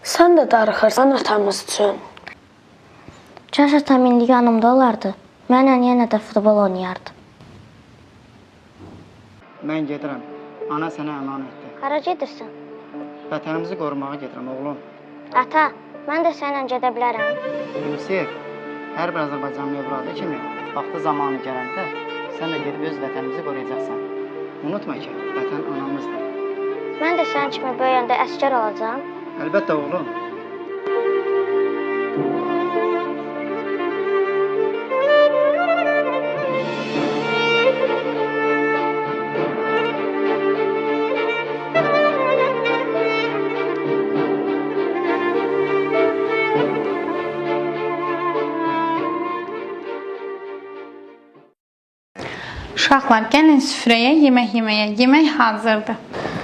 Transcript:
Sən də darıxırsan atamız üçün. Kaş atam indi yanımda olardı. Mənlə yenə də futbol oynayardı. Mən gedirəm. Ana sənə əmanətdir. Hara gedirsən? Vətənimizi qorumağa gedirəm, oğlum. Ata, mən də səninlə gedə bilərəm. Yusif, hər bir Azərbaycanlı övladı kimi vaxtı zamanı gələndə sən də gedib öz vətənimizi qoruyacaqsan. Unutma ki, vətən anamızdır. Mən də sənin kimi böyüyəndə əsgər olacağam. Əlbəttə, oğlum. Uşaqlar, gəlin süfrəyə yemək yeməyə. Yemək hazırdır.